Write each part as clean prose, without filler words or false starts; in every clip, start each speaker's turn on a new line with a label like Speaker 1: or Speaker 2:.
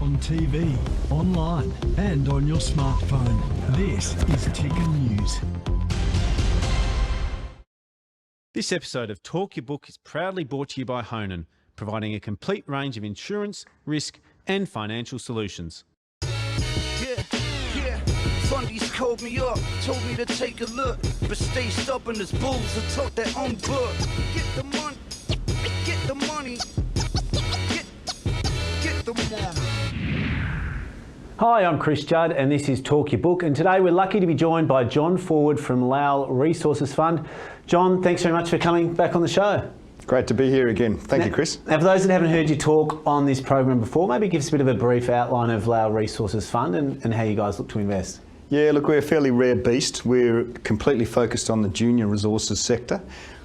Speaker 1: on TV, online, and on your smartphone. This is Ticker News.
Speaker 2: This episode of Talk Your Book is proudly brought to you by Honan, providing a complete range of insurance, risk, and financial solutions.
Speaker 3: Fundies called me up, told me to take a look, but stay stubborn as bulls and talk their own book. Get the money, get the money, get the money.
Speaker 4: Hi, I'm Chris Judd and this is Talk Your Book, and today we're lucky to be joined by John Forwood from Lowell Resources Fund. John, thanks very much for coming back on the show.
Speaker 5: Great to be here again. Thank you, Chris.
Speaker 4: Now, for those that haven't heard you talk on this program before, maybe give us a bit of a brief outline of Lowell Resources Fund and how you guys look to invest.
Speaker 5: Yeah, look, we're a fairly rare beast. We're completely focused on the junior resources sector.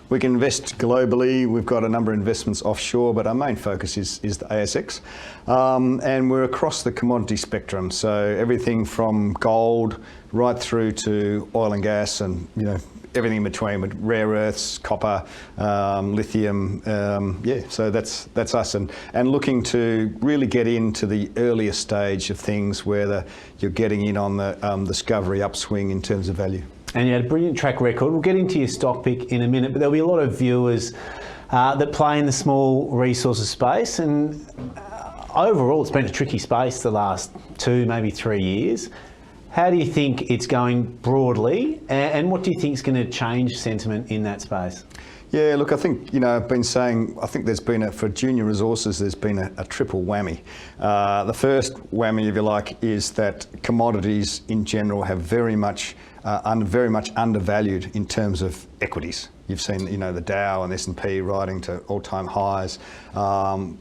Speaker 5: We can invest globally. We've got a number of investments offshore, but our main focus is the ASX. And we're across the commodity spectrum. So everything from gold right through to oil and gas and, everything in between with rare earths, copper, lithium. So that's us, and looking to really get into the earlier stage of things where you're getting in on the discovery upswing in terms of value.
Speaker 4: And you had a brilliant track record. We'll get into your stock pick in a minute, but there'll be a lot of viewers that play in the small resources space, and overall it's been a tricky space the last 2, maybe 3 years. How do you think it's going broadly, and what do you think is going to change sentiment in that space?
Speaker 5: Yeah, look, I think, I've been saying, I think there's been for junior resources, there's been a triple whammy. The first whammy, if you like, is that commodities in general have very much undervalued in terms of equities. You've seen, the Dow and S&P riding to all-time highs,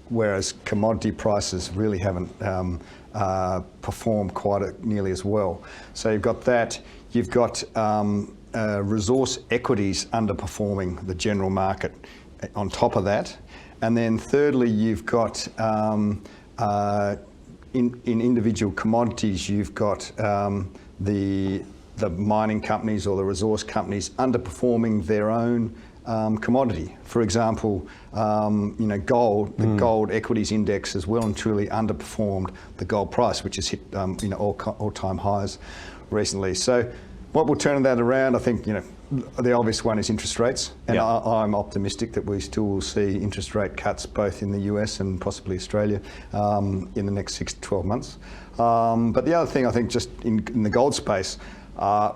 Speaker 5: whereas commodity prices really haven't performed quite nearly as well. So you've got that. You've got resource equities underperforming the general market on top of that. And then thirdly, you've got in individual commodities, you've got the mining companies or the resource companies underperforming their own commodity. For example, gold, the gold equities index has well and truly underperformed the gold price, which has hit all-time highs recently. So what will turn that around? I think the obvious one is interest rates, and I'm optimistic that we still will see interest rate cuts both in the US and possibly Australia in the next 6 to 12 months. But the other thing, I think, just in the gold space,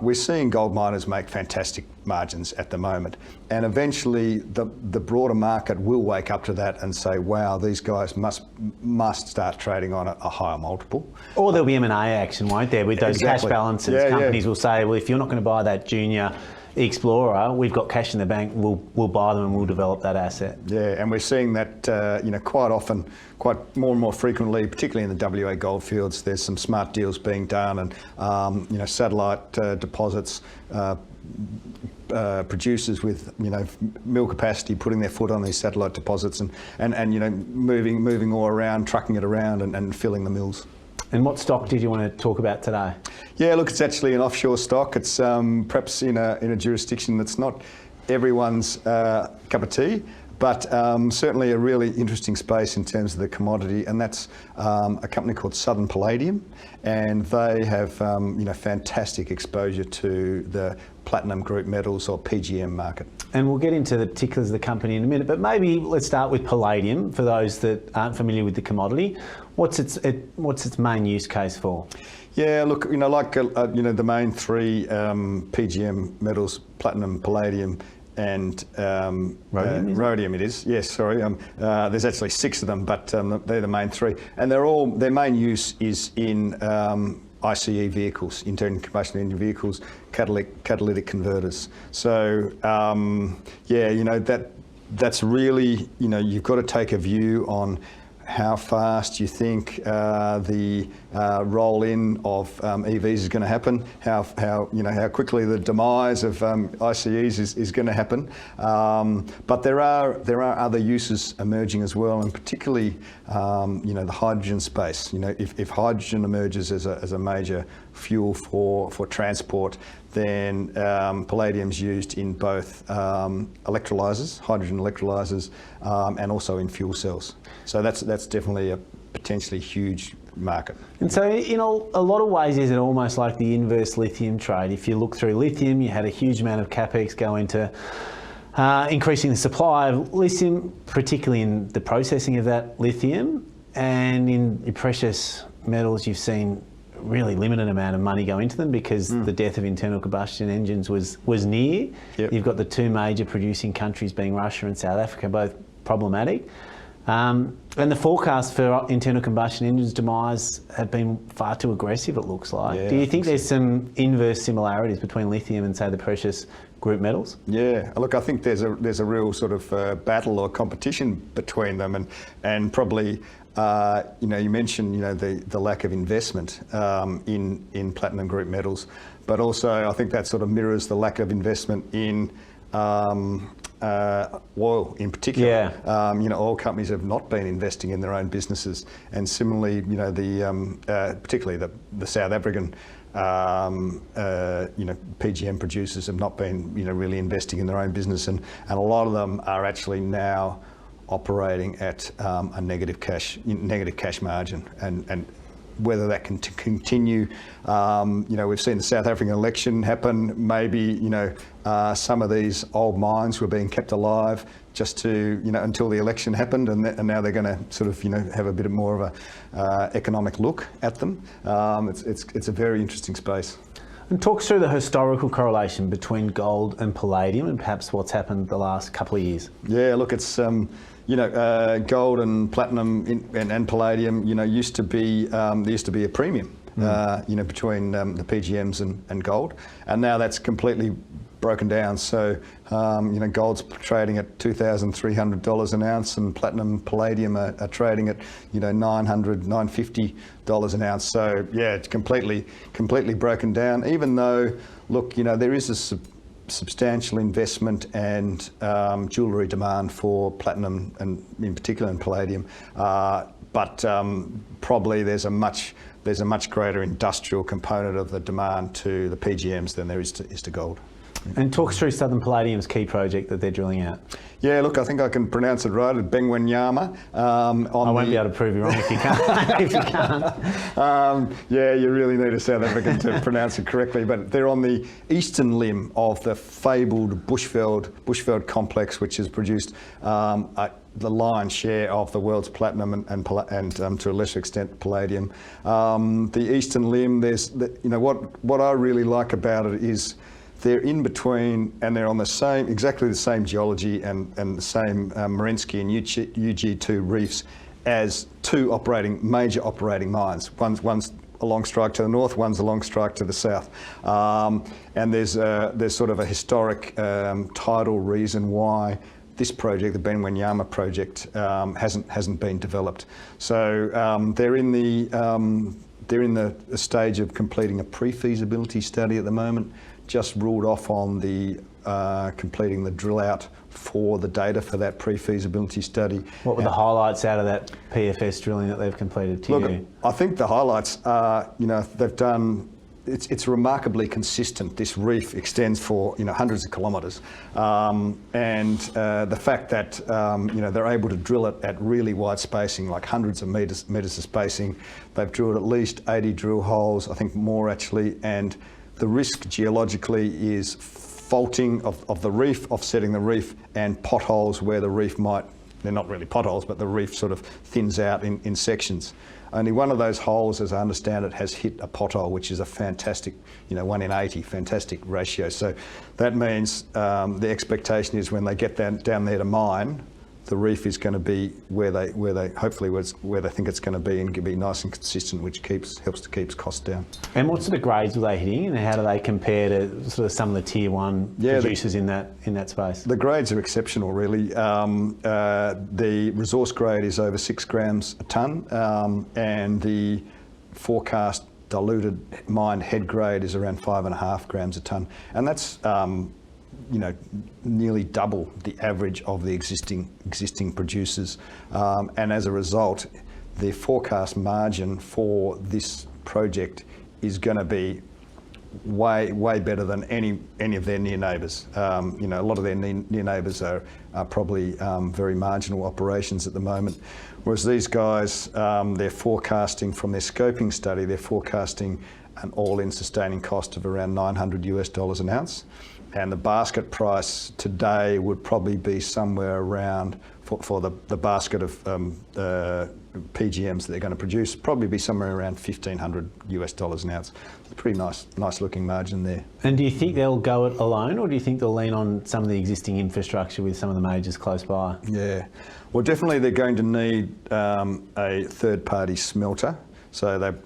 Speaker 5: we're seeing gold miners make fantastic margins at the moment, and eventually the broader market will wake up to that and say, wow, these guys must start trading on a higher multiple. Or
Speaker 4: there'll be M&A action, won't there, with those cash balances. Companies will say, well, if you're not going to buy that junior explorer, we've got cash in the bank, we'll buy them and we'll develop that asset. Yeah, and we're seeing that quite often, quite more and more frequently, particularly in the WA goldfields. There's some smart deals being done, and satellite deposits, producers with mill capacity putting their foot on these satellite deposits and moving all around, trucking it around and filling the mills. And what stock did you want to talk about today?
Speaker 5: Yeah, look, it's actually an offshore stock. It's perhaps in a jurisdiction that's not everyone's cup of tea, but certainly a really interesting space in terms of the commodity, and that's a company called Southern Palladium, and they have fantastic exposure to the platinum group metals or PGM market.
Speaker 4: And we'll get into the particulars of the company in a minute, but maybe let's start with palladium for those that aren't familiar with the commodity. What's its main use case for?
Speaker 5: Yeah, look, the main three PGM metals, platinum, palladium, and rhodium it is. Yes, sorry. There's actually 6 of them, but they're the main 3, and their main use is in ICE vehicles, internal combustion engine vehicles, catalytic converters. So that's really, you've got to take a view on how fast you think the roll-in of EVs is going to happen, how quickly the demise of ICEs is going to happen. But there are other uses emerging as well, and particularly the hydrogen space. If hydrogen emerges as a major fuel for transport, then palladium's used in both electrolyzers, hydrogen electrolyzers, and also in fuel cells. So that's definitely a potentially huge market.
Speaker 4: And so in a lot of ways, is it almost like the inverse lithium trade? If you look through lithium, you had a huge amount of capex go into increasing the supply of lithium, particularly in the processing of that lithium, and in your precious metals, you've seen really limited amount of money go into them because the death of internal combustion engines was near.
Speaker 5: Yep.
Speaker 4: You've got the two major producing countries being Russia and South Africa, both problematic. And the forecast for internal combustion engines demise have been far too aggressive, it looks like.
Speaker 5: Yeah,
Speaker 4: do you think there's some inverse similarities between lithium and, say, the precious group metals?
Speaker 5: Yeah, look, I think there's a real sort of battle or competition between them, and probably you mentioned the lack of investment in platinum group metals, but also I think that sort of mirrors the lack of investment in oil in particular.
Speaker 4: Yeah.
Speaker 5: Oil companies have not been investing in their own businesses, and similarly, particularly the South African PGM producers have not been really investing in their own business, and a lot of them are actually now operating at a negative cash margin, and whether that can continue, we've seen the South African election happen. Maybe some of these old mines were being kept alive just to until the election happened, and now they're going to sort of have a bit more of a economic look at them. It's a very interesting space.
Speaker 4: And talk us through the historical correlation between gold and palladium, and perhaps what's happened the last couple of years.
Speaker 5: Yeah, look, it's gold and platinum and palladium, used to be there used to be a premium, between the PGMs and gold, and now that's completely broken down. So, gold's trading at $2,300 an ounce, and platinum, palladium are trading at $900, $950 an ounce. So yeah, it's completely broken down. Even though, look, there is a substantial investment and jewellery demand for platinum, and in particular in palladium, but probably there's a much greater industrial component of the demand to the PGMs than there is to gold.
Speaker 4: And talk us through Southern Palladium's key project that they're drilling out.
Speaker 5: Yeah, look, I think I can pronounce it right. Benu Yama.
Speaker 4: I won't be able to prove you wrong if you can't. If you can't.
Speaker 5: Yeah, you really need a South African to pronounce it correctly. But they're on the eastern limb of the fabled Bushveld complex, which has produced the lion's share of the world's platinum and to a lesser extent palladium. The eastern limb, there's what I really like about it is they're in between, and they're on exactly the same geology and the same Merensky and UG2 reefs as two major operating mines. One's along strike to the north, one's along strike to the south, and there's sort of a historic tidal reason why this project, the Benu Yama project, hasn't been developed. So they're in the stage of completing a pre-feasibility study at the moment. Just ruled off on the completing the drill out for the data for that pre-feasibility study.
Speaker 4: What were the highlights out of that PFS drilling that they've completed to you?
Speaker 5: I think the highlights are, they've done, it's remarkably consistent. This reef extends for hundreds of kilometres, and the fact that they're able to drill it at really wide spacing, like hundreds of metres of spacing. They've drilled at least 80 drill holes, I think more actually, and the risk geologically is faulting of the reef, offsetting the reef, and potholes where the reef they're not really potholes, but the reef sort of thins out in sections. Only one of those holes, as I understand it, has hit a pothole, which is a fantastic, 1 in 80, fantastic ratio. So that means the expectation is when they get down there to mine, the reef is going to be where they think it's going to be, and can be nice and consistent, which helps to keep costs down.
Speaker 4: And what sort of grades were they hitting, and how do they compare to sort of some of the tier one producers in that space? The
Speaker 5: grades are exceptional, really. The resource grade is over 6 grams a tonne, and the forecast diluted mined head grade is around 5.5 grams a tonne, and that's nearly double the average of the existing producers, and as a result, the forecast margin for this project is going to be way better than any of their near neighbours. A lot of their near neighbours are probably very marginal operations at the moment, whereas these guys, they're forecasting from their scoping study, they're forecasting an all-in sustaining cost of around $900 an ounce, and the basket price today would probably be somewhere around, for the basket of PGMs that they're going to produce, probably be somewhere around $1,500 an ounce. It's a pretty nice looking margin there.
Speaker 4: And do you think they'll go it alone, or do you think they'll lean on some of the existing infrastructure with some of the majors close by?
Speaker 5: Yeah, well, definitely they're going to need a third-party smelter. So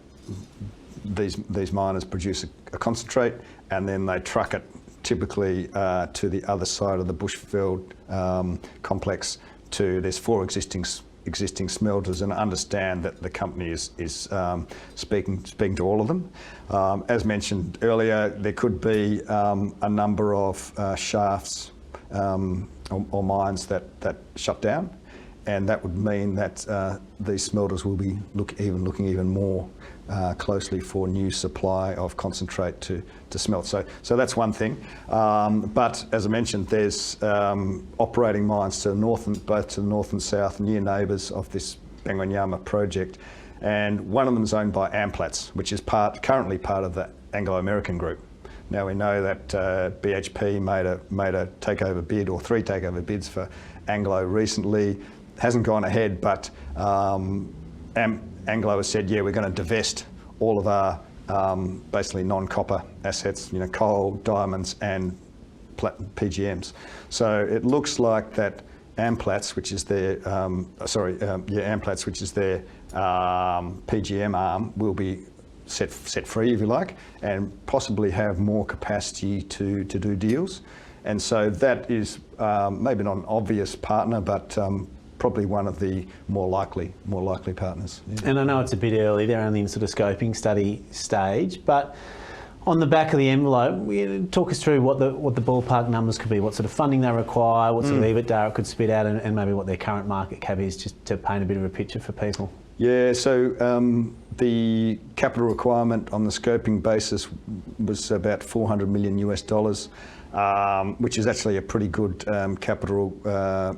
Speaker 5: these miners produce a concentrate, and then they truck it typically to the other side of the Bushveld complex. There's 4 existing smelters, and I understand that the company is speaking to all of them. As mentioned earlier, there could be a number of shafts or mines that shut down, and that would mean that these smelters will be looking even more closely for new supply of concentrate to smelt. So that's one thing. But as I mentioned, there's operating mines to the north both to the north and south, near neighbours of this Benu Yama project, and one of them is owned by Amplats, which is currently part of the Anglo-American group. Now we know that BHP made a takeover bid, or 3 takeover bids for Anglo recently. Hasn't gone ahead, but Anglo has said, yeah, we're going to divest all of our basically non-copper assets, coal, diamonds, and PGMs. So it looks like that Amplats, which is their Amplats, which is their PGM arm, will be set free, if you like, and possibly have more capacity to do deals. And so that is maybe not an obvious partner, but probably one of the more likely partners. Yeah.
Speaker 4: And I know it's a bit early, they're only in sort of scoping study stage, but on the back of the envelope, talk us through what the ballpark numbers could be, what sort of funding they require, what sort of EBITDA it could spit out, and maybe what their current market cap is, just to paint a bit of a picture for people.
Speaker 5: Yeah, so the capital requirement on the scoping basis was about $400 million, which is actually a pretty good capital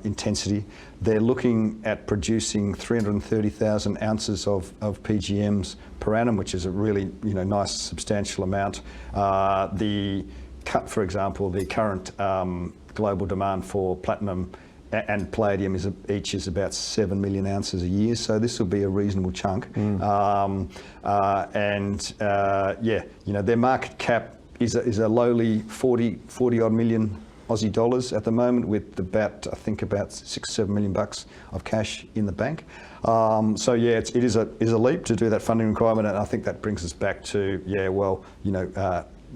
Speaker 5: intensity. They're looking at producing 330,000 ounces of PGMs per annum, which is a really nice substantial amount. For example, the current global demand for platinum and palladium is about 7 million ounces a year, so this will be a reasonable chunk. Their market cap is a lowly 40 odd million Aussie dollars at the moment, with about 6-7 million bucks of cash in the bank. It is a leap to do that funding requirement, and I think that brings us back to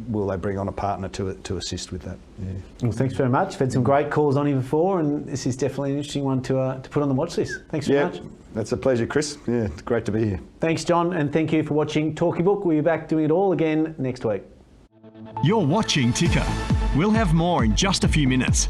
Speaker 5: will they bring on a partner to assist with that? Yeah.
Speaker 4: Well, thanks very much. We've had some great calls on here before, and this is definitely an interesting one to put on the watch list. Thanks very much.
Speaker 5: That's a pleasure, Chris. Yeah, it's great to be here.
Speaker 4: Thanks, John, and thank you for watching Talkie Book. We'll be back doing it all again next week.
Speaker 1: You're watching Ticker. We'll have more in just a few minutes.